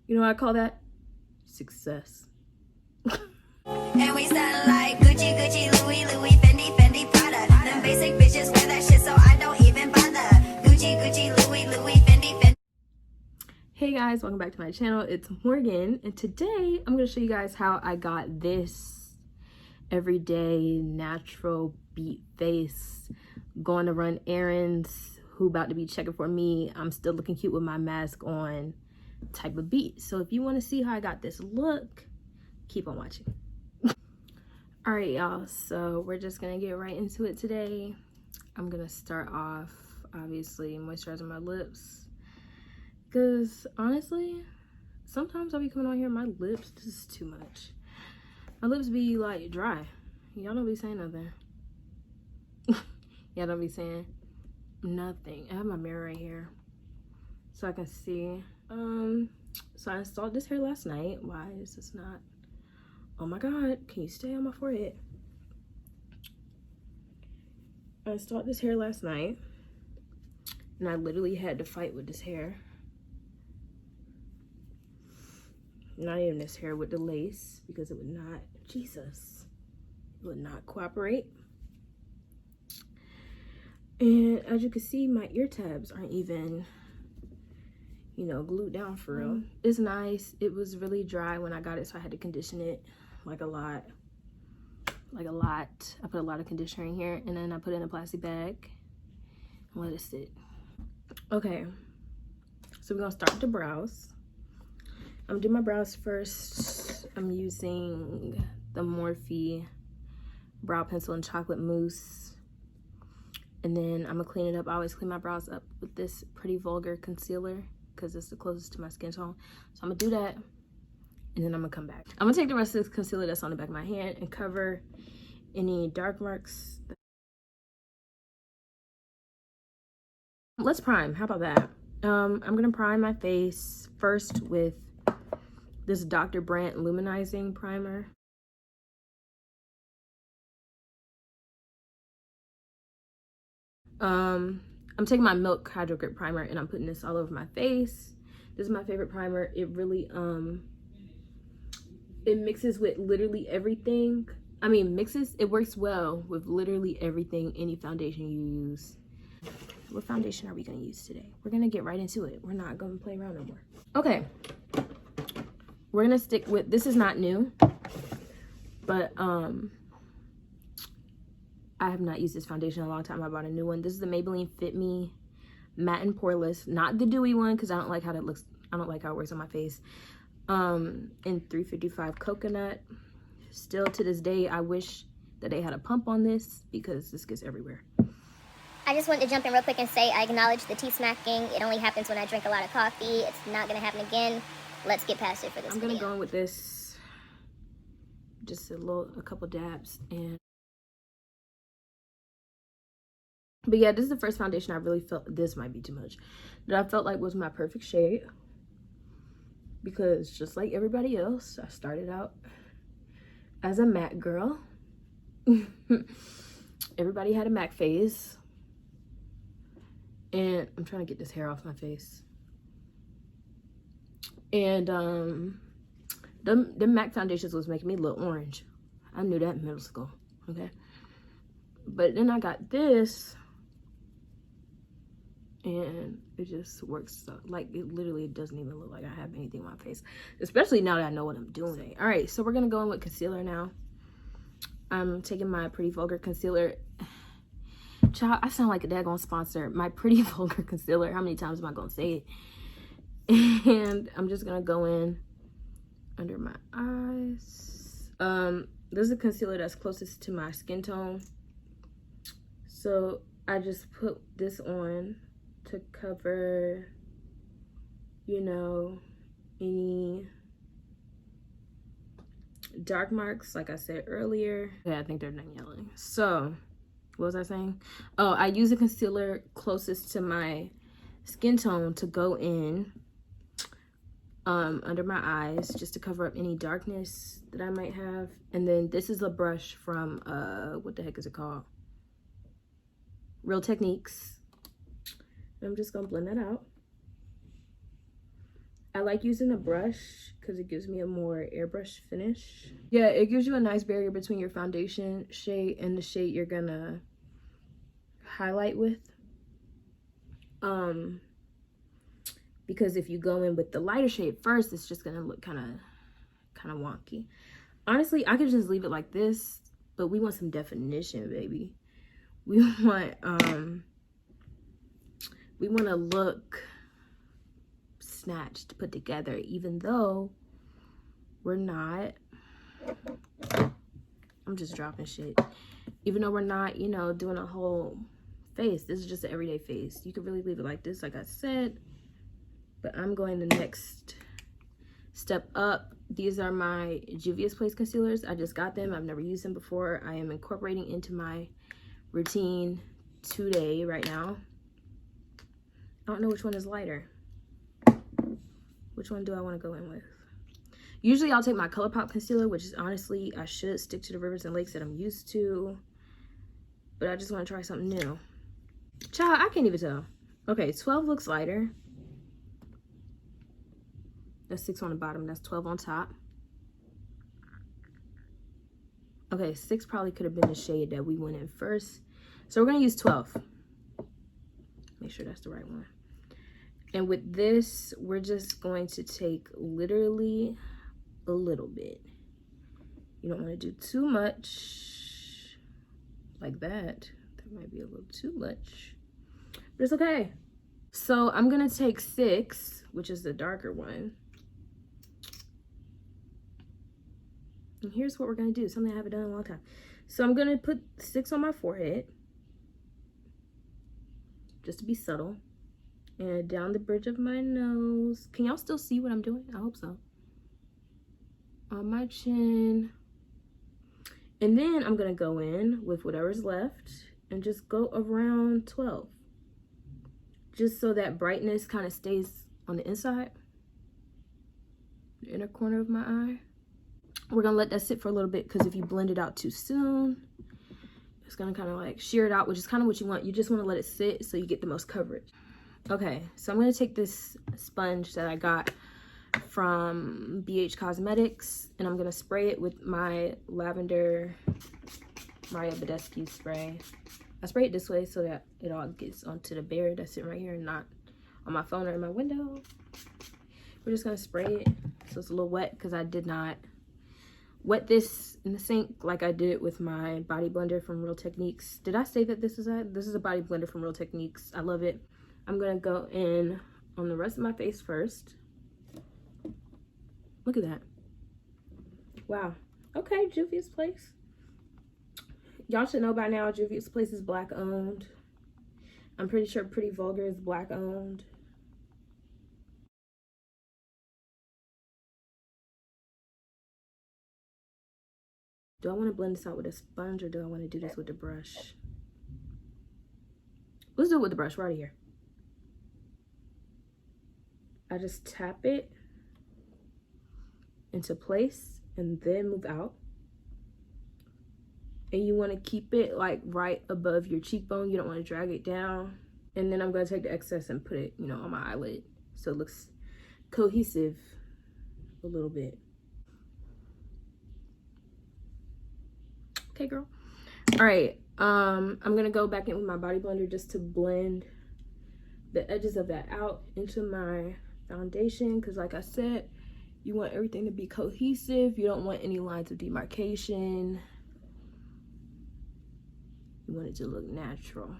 You know what I call that? Success. And we sound like Gucci, Gucci, Louis, Louis, Fendi, Fendi, Prada. Them basic bitches wear that shit, so I don't even bother. Gucci, Gucci, Louis, Louis, Fendi, Fendi. Hey guys, welcome back to my channel. It's Morgan, and today I'm going to show you guys how I got this everyday natural beat face, going to run errands, who about to be checking for me, I'm still looking cute with my mask on type of beat. So if you want to see how I got this look, keep on watching. All right, y'all, so we're just gonna get right into it today. I'm gonna start off, obviously, moisturizing my lips, because honestly, sometimes I'll be coming on here, my lips, this is too much. My lips be like dry. Y'all don't be saying nothing. Y'all don't be saying nothing. I have my mirror right here so I can see. So I installed this hair last night. Why is this not? Oh my god, can you stay on my forehead? I installed this hair last night, and I literally had to fight with this hair. Not even this hair, with the lace, because it would not, Jesus, it would not cooperate. And as you can see, my ear tabs aren't even, you know, glued down for real. It's nice. It was really dry when I got it, so I had to condition it like a lot. I put a lot of conditioner in here, and then I put it in a plastic bag and let it sit. Okay, so we're gonna start with the brows. I'm gonna do my brows first. I'm using the Morphe brow pencil in chocolate mousse, and then I'm gonna clean it up. I always clean my brows up with this Pretty Vulgar concealer because it's the closest to my skin tone. So I'm gonna do that, and then I'm gonna come back. I'm gonna take the rest of this concealer that's on the back of my hand and cover any dark marks. Let's prime. How about that? I'm gonna prime my face first with this Dr. Brandt luminizing primer. I'm taking my Milk Hydrogrip primer and I'm putting this all over my face. This is my favorite primer. It really it mixes with literally everything. I mean, it works well with literally everything, any foundation you use. What foundation are we gonna use today? We're gonna get right into it. We're not gonna play around no more. Okay, we're gonna stick with, this is not new, but I have not used this foundation in a long time. I bought a new one. This is the Maybelline Fit Me Matte and Poreless, not the dewy one, because I don't like how that looks. I don't like how it works on my face. In 355 coconut. Still to this day, I wish that they had a pump on this, because this gets everywhere. I just wanted to jump in real quick and say I acknowledge the tea smacking. It only happens when I drink a lot of coffee. It's not gonna happen again. Let's get past it for this I'm video. gonna go in with this, just a couple dabs, and but yeah, this is the first foundation I really felt, this might be too much, that I felt like was my perfect shade, because just like everybody else, I started out as a MAC girl. Everybody had a MAC phase, and I'm trying to get this hair off my face. And the MAC foundations was making me look orange. I knew that in middle school, okay? But then I got this, and it just works so, like, it literally doesn't even look like I have anything on my face, especially now that I know what I'm doing. All right, so we're gonna go in with concealer now. I'm taking my Pretty Vulgar concealer. Child, I sound like a daggone sponsor. My Pretty Vulgar concealer. How many times am I gonna say it? And I'm just gonna go in under my eyes. This is a concealer that's closest to my skin tone, so I just put this on to cover, you know, any dark marks, like I said earlier. Yeah, I think they're done yelling. So what was I saying? Oh, I use a concealer closest to my skin tone to go in under my eyes, just to cover up any darkness that I might have. And then this is a brush from what the heck is it called? Real Techniques. I'm just gonna blend that out. I like using a brush because it gives me a more airbrush finish. Yeah, it gives you a nice barrier between your foundation shade and the shade you're gonna highlight with. Because if you go in with the lighter shade first, it's just gonna look kind of wonky. Honestly, I could just leave it like this, but we want some definition, baby. We want to look snatched, put together, even though we're not. I'm just dropping shit. Even though we're not, you know, doing a whole face. This is just an everyday face. You could really leave it like this, like I said. But I'm going the next step up. These are my Juvia's Place concealers. I just got them. I've never used them before. I am incorporating into my routine today, right now. I don't know which one is lighter. Which one do I want to go in with? Usually I'll take my ColourPop concealer, which is honestly, I should stick to the rivers and lakes that I'm used to. But I just want to try something new. Child, I can't even tell. Okay, 12 looks lighter. That's 6 on the bottom, that's 12 on top. Okay, 6 probably could have been the shade that we went in first. So we're gonna use 12. Make sure that's the right one. And with this, we're just going to take literally a little bit. You don't want to do too much like that. That might be a little too much, but it's okay. So I'm gonna take 6, which is the darker one. And here's what we're gonna do, something I haven't done in a long time. So I'm gonna put 6 on my forehead, just to be subtle. And down the bridge of my nose. Can y'all still see what I'm doing? I hope so. On my chin. And then I'm gonna go in with whatever's left and just go around 12. Just so that brightness kind of stays on the inside. The inner corner of my eye. We're gonna let that sit for a little bit because if you blend it out too soon, it's gonna kind of like shear it out, which is kind of what you want. You just want to let it sit so you get the most coverage. Okay, so I'm gonna take this sponge that I got from BH Cosmetics and I'm gonna spray it with my lavender Maria Badescu spray. I spray it this way so that it all gets onto the bear that's sitting right here and not on my phone or in my window. We're just gonna spray it so it's a little wet because I did not wet this in the sink like I did with my body blender from Real Techniques. Did I say that this is a body blender from Real Techniques? I love it. I'm gonna go in on the rest of my face first. Look at that. Wow. Okay, Juvia's Place. Y'all should know by now Juvia's Place is Black owned. I'm pretty sure Pretty Vulgar is Black owned. Do I want to blend this out with a sponge or do I want to do this with the brush? Let's do it with the brush right here. I just tap it into place and then move out. And you want to keep it like right above your cheekbone. You don't want to drag it down. And then I'm going to take the excess and put it, you know, on my eyelid so it looks cohesive a little bit. Okay, girl. All right, I'm gonna go back in with my body blender just to blend the edges of that out into my foundation, because like I said, you want everything to be cohesive. You don't want any lines of demarcation. You want it to look natural.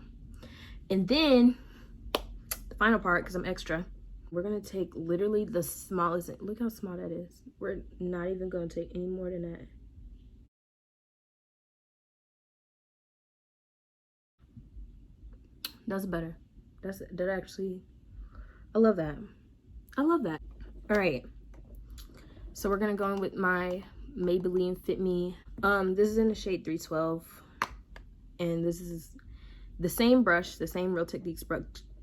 And then the final part, because I'm extra, we're gonna take literally the smallest. Look how small that is. We're not even gonna take any more than that. That's better. That actually, I love that. I love that. All right, so we're gonna go in with my Maybelline Fit Me. This is in the shade 312, and this is the same brush, the same Real Techniques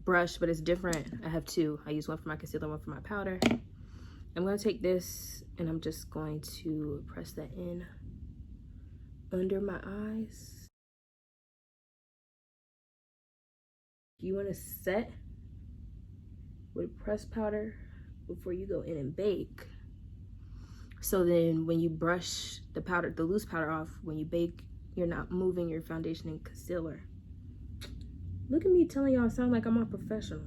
brush, but it's different. I have two. I use one for my concealer, one for my powder. I'm gonna take this and I'm just going to press that in under my eyes. You want to set with pressed powder before you go in and bake. So then when you brush the loose powder off, when you bake, you're not moving your foundation and concealer. Look at me telling y'all I sound like I'm a professional.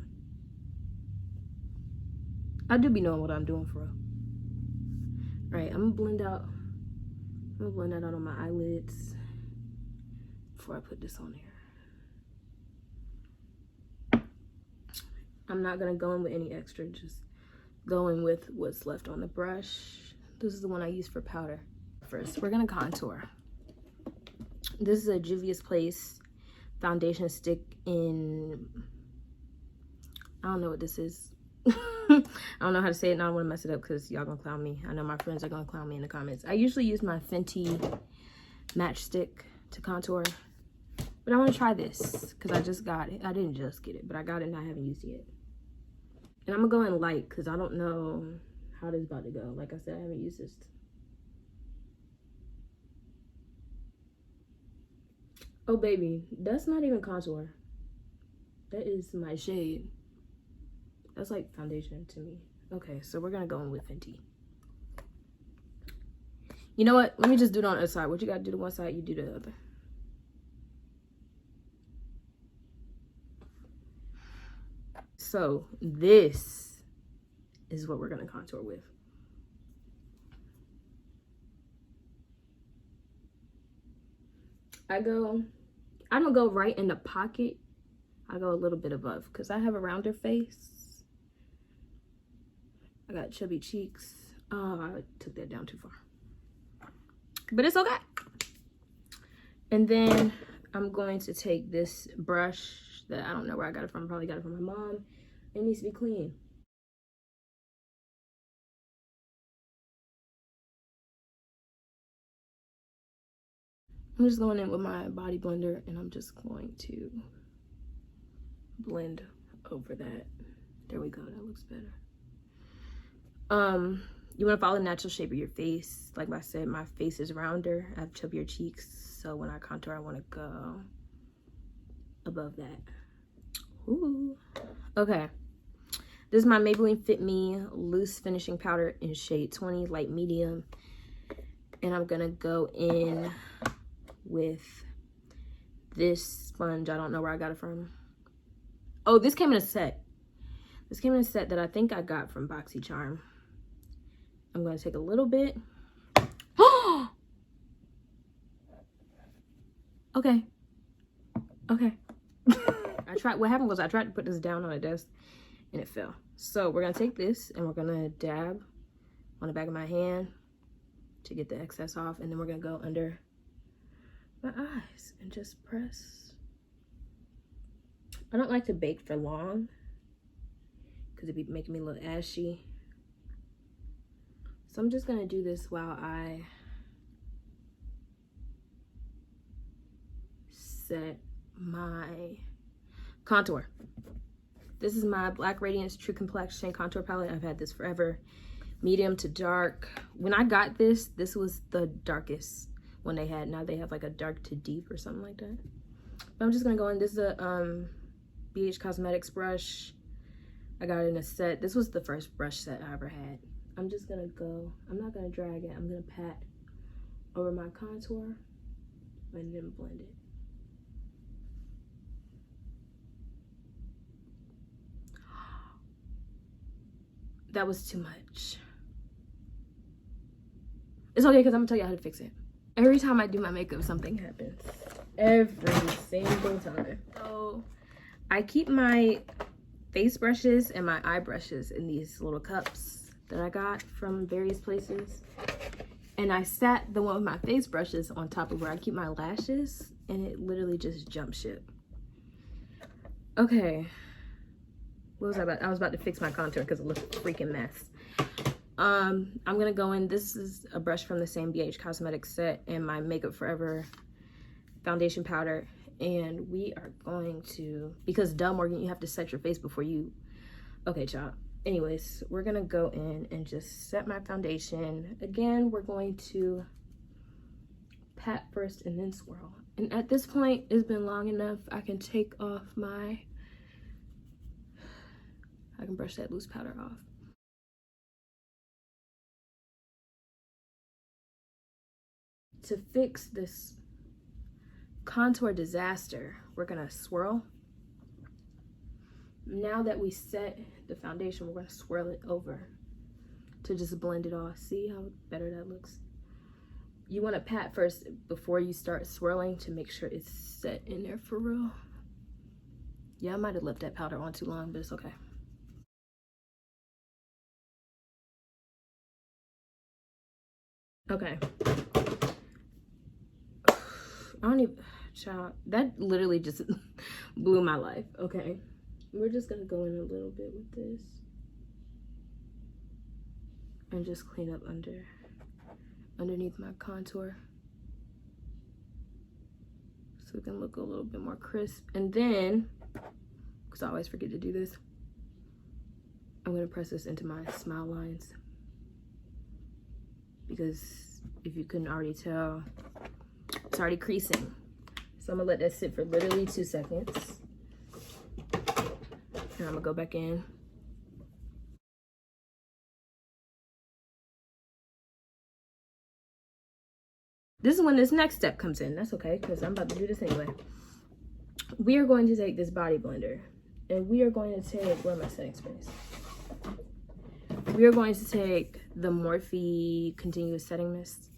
I do be knowing what I'm doing for real. Right, I'm gonna blend that out on my eyelids before I put this on there. I'm not gonna go in with any extra, just go in with what's left on the brush. This is the one I use for powder. First, we're gonna contour. This is a Juvia's Place foundation stick in, I don't know what this is. I don't know how to say it, and I don't want to mess it up because y'all gonna clown me. I know my friends are gonna clown me in the comments. I usually use my Fenty matchstick to contour, but I want to try this because I just got it. I didn't just get it, but I got it and I haven't used it yet. And I'm gonna go in light because I don't know how this is about to go. Like I said, I haven't used this. Oh baby, that's not even contour. That is my shade. That's like foundation to me. Okay, so we're gonna go in with Fenty. You know what? Let me just do it on the other side. What you gotta do to one side, you do the other. So this is what we're gonna contour with. I don't go right in the pocket. I go a little bit above because I have a rounder face. I got chubby cheeks. Oh, I took that down too far. But it's okay. And then I'm going to take this brush that I don't know where I got it from. Probably got it from my mom. It needs to be clean. I'm just going in with my body blender and I'm just going to blend over that. There we go, that looks better. You want to follow the natural shape of your face. Like I said, my face is rounder. I have chubbier cheeks, so when I contour, I want to go above that. Ooh. Okay. This is my Maybelline Fit Me Loose Finishing Powder in shade 20, light medium. And I'm gonna go in with this sponge. I don't know where I got it from. Oh, this came in a set. This came in a set that I think I got from BoxyCharm. I'm going to take a little bit. Okay. Okay. What happened was I tried to put this down on a desk and it fell. So we're going to take this and we're going to dab on the back of my hand to get the excess off. And then we're going to go under my eyes and just press. I don't like to bake for long because it'd be making me look ashy. So I'm just gonna do this while I set my contour. This is my Black Radiance True Complexion contour palette. I've had this forever, medium to dark. When I got this was the darkest one they had. Now they have like a dark to deep or something like that. But I'm just gonna go in. This is a BH Cosmetics brush. I got it in a set. This was the first brush set I ever had. I'm just gonna go, I'm not gonna drag it. I'm gonna pat over my contour and then blend it. That was too much. It's okay because I'm gonna tell you how to fix it. Every time I do my makeup, something happens. Every single time. So I keep my face brushes and my eye brushes in these little cups that I got from various places. And I sat the one with my face brushes on top of where I keep my lashes and it literally just jumped ship. Okay. What was I about? I was about to fix my contour because it looked a freaking mess. I'm gonna go in. This is a brush from the same BH Cosmetics set and my Makeup Forever foundation powder. And we are going to, because dumb Morgan, you have to set your face before you, okay, child. Anyways, we're gonna go in and just set my foundation. Again, we're going to pat first and then swirl. And at this point, it's been long enough. I can take off I can brush that loose powder off. to fix this contour disaster, we're gonna swirl. Now that we set the foundation, we're gonna swirl it over to just blend it all. See how better that looks? You wanna pat first before you start swirling to make sure it's set in there for real. Yeah, I might have left that powder on too long, but it's okay. Okay. I don't even, child, that literally just blew my life. Okay. We're just gonna go in a little bit with this and just clean up underneath my contour so it can look a little bit more crisp. And then, because I always forget to do this, I'm gonna press this into my smile lines, because if you couldn't already tell, it's already creasing. So I'm gonna let that sit for literally 2 seconds. And I'm gonna go back in. This is when this next step comes in. That's okay, because I'm about to do this anyway. We are going to take this body blender, and we are going to take, where are my setting sprays? We are going to take the Morphe Continuous Setting Mist.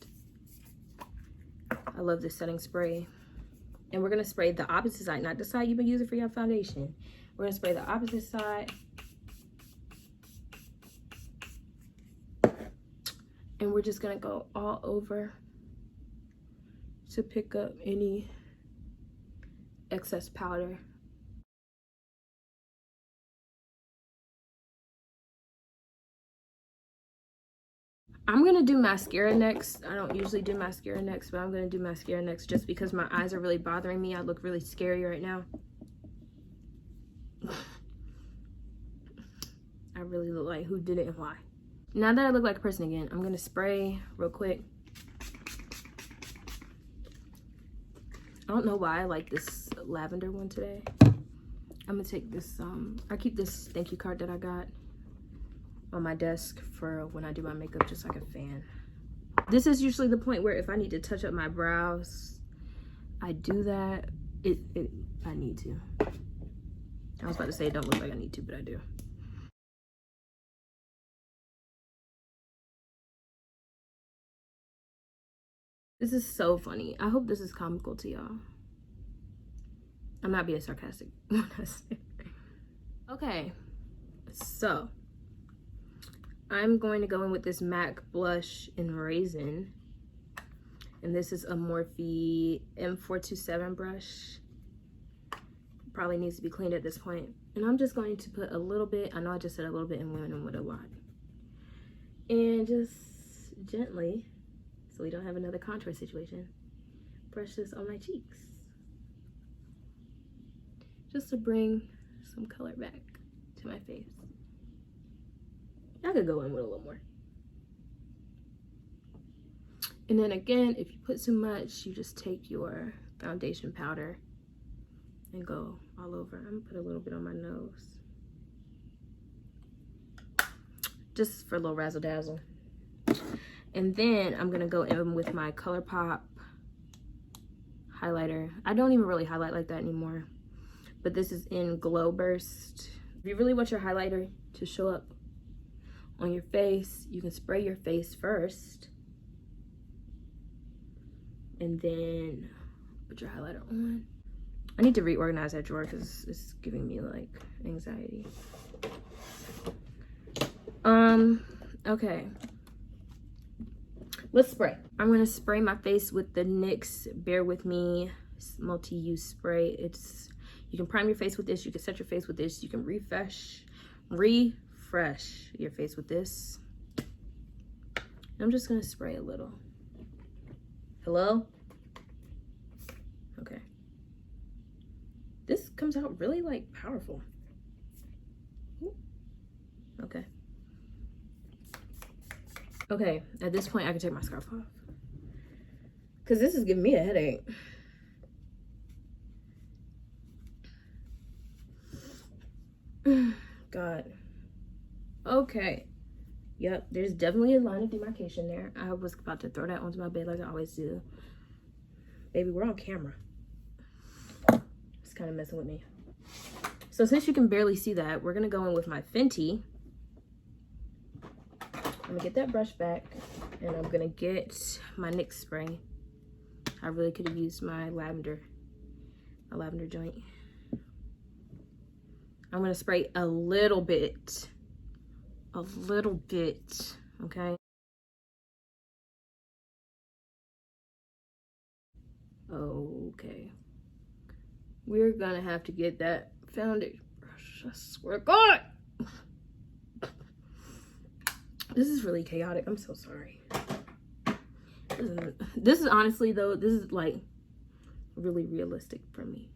I love this setting spray. And we're gonna spray the opposite side, not the side you've been using for your foundation. We're gonna spray the opposite side. And we're just gonna go all over to pick up any excess powder. I'm gonna do mascara next. I don't usually do mascara next, but I'm gonna do mascara next just because my eyes are really bothering me. I look really scary right now. I really look like who did it and why. Now that I look like a person again, I'm gonna spray real quick. I don't know why I like this lavender one today. I'm gonna take this, I keep this thank you card that I got on my desk for when I do my makeup, just like a fan. This is usually the point where if I need to touch up my brows, I do that. I need to. I was about to say it don't look like I need to, but I do. This is so funny. I hope this is comical to y'all. I'm not being sarcastic when I say. Okay, so I'm going to go in with this MAC blush in Raizin. And this is a Morphe M427 brush. Probably needs to be cleaned at this point. And I'm just going to put a little bit, I know I just said a little bit and went in with a lot. And just gently, so we don't have another contour situation, brush this on my cheeks. Just to bring some color back to my face. I could go in with a little more. And then again, if you put too much, you just take your foundation powder and go all over. I'm gonna put a little bit on my nose. Just for a little razzle dazzle. And then I'm gonna go in with my ColourPop highlighter. I don't even really highlight like that anymore, but this is in Glow Burst. If you really want your highlighter to show up on your face, you can spray your face first and then put your highlighter on. I need to reorganize that drawer because it's giving me like anxiety. Okay, let's spray. I'm gonna spray my face with the NYX Bear With Me multi-use spray. You can prime your face with this, you can set your face with this, you can refresh your face with this. I'm just gonna spray a little. Hello? Okay. This comes out really like powerful. Ooh. Okay. Okay, at this point I can take my scarf off, because this is giving me a headache. God. Okay, Yep, there's definitely a line of demarcation there. I was about to throw that onto my bed like I always do. Baby, we're on camera. It's kind of messing with me. So since you can barely see that, we're gonna go in with my Fenty. I'm gonna get that brush back, and I'm gonna get my NYX spray. I really could have used my lavender joint. I'm gonna spray a little bit, okay? Okay. We're gonna have to get that foundation brush, I swear to God. This is really chaotic, I'm so sorry. This is honestly though, this is like really realistic for me.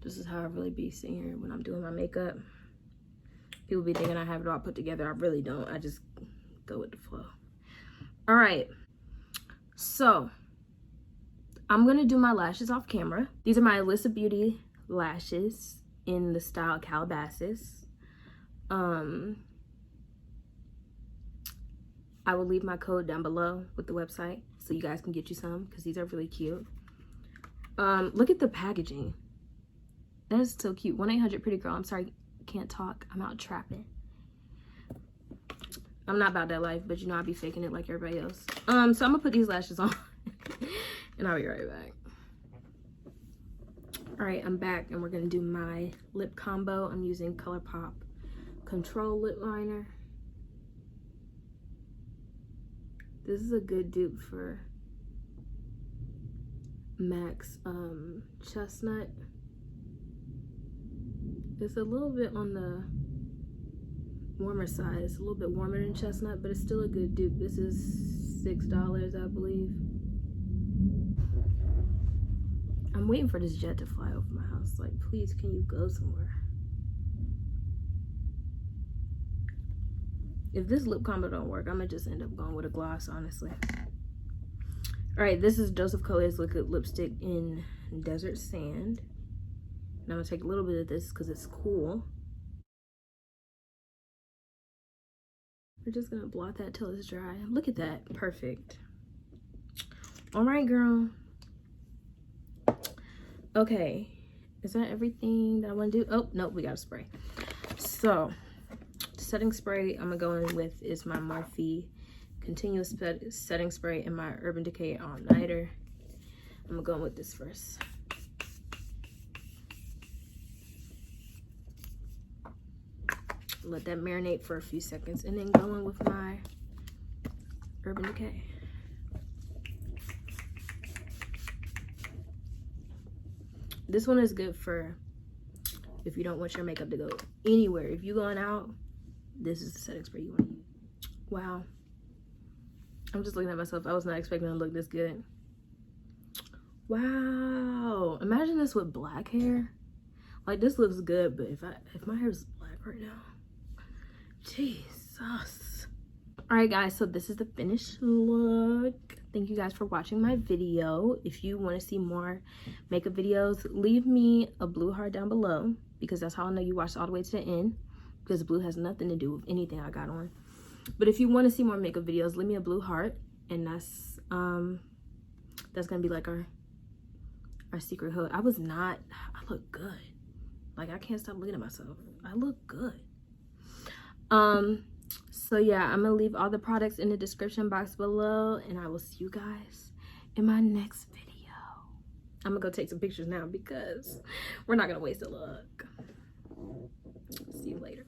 This is how I really be sitting here when I'm doing my makeup. People be thinking I have it all put together. I really don't. I just go with the flow. All right. So I'm going to do my lashes off camera. These are my Alyssa Beauty lashes in the style Calabasas. I will leave my code down below with the website so you guys can get you some because these are really cute. Look at the packaging. That is so cute. 1-800-PRETTY-GIRL. I'm sorry, can't talk. I'm out trapping. I'm not about that life, but you know I be faking it like everybody else. So I'm gonna put these lashes on and I'll be right back. All right, I'm back and we're gonna do my lip combo. I'm using Colourpop Control Lip Liner. This is a good dupe for MAC's Chestnut. It's a little bit on the warmer side. It's a little bit warmer than Chestnut, but it's still a good dupe. This is $6, I believe. I'm waiting for this jet to fly over my house. Like, please, can you go somewhere? If this lip combo don't work, I'm gonna just end up going with a gloss, honestly. All right, this is Joseph Colliers Liquid Lipstick in Desert Sand. And I'm gonna take a little bit of this because it's cool. We're just gonna blot that till it's dry. Look at that, perfect. All right, girl. Okay, is that everything that I wanna do? Oh, nope, we gotta spray. So, setting spray I'm gonna go in with is my Morphe Continuous Setting Spray and my Urban Decay All Nighter. I'm gonna go in with this first. Let that marinate for a few seconds and then go in with my Urban Decay. This one is good for if you don't want your makeup to go anywhere. If you're going out, this is the setting spray you want to use. Wow. I'm just looking at myself. I was not expecting to look this good. Wow. Imagine this with black hair. Like, this looks good, but if my hair is black right now, Jesus. All right, guys, so this is the finished look. Thank you guys for watching my video. If you want to see more makeup videos, leave me a blue heart down below because that's how I know you watched all the way to the end, because blue has nothing to do with anything I got on. But if you want to see more makeup videos, leave me a blue heart, and that's gonna be like our secret hood. I look good. Like, I can't stop looking at myself. I look good. So yeah, I'm gonna leave all the products in the description box below, and I will see you guys in my next video. I'm gonna go take some pictures now because we're not gonna waste a look. See you later.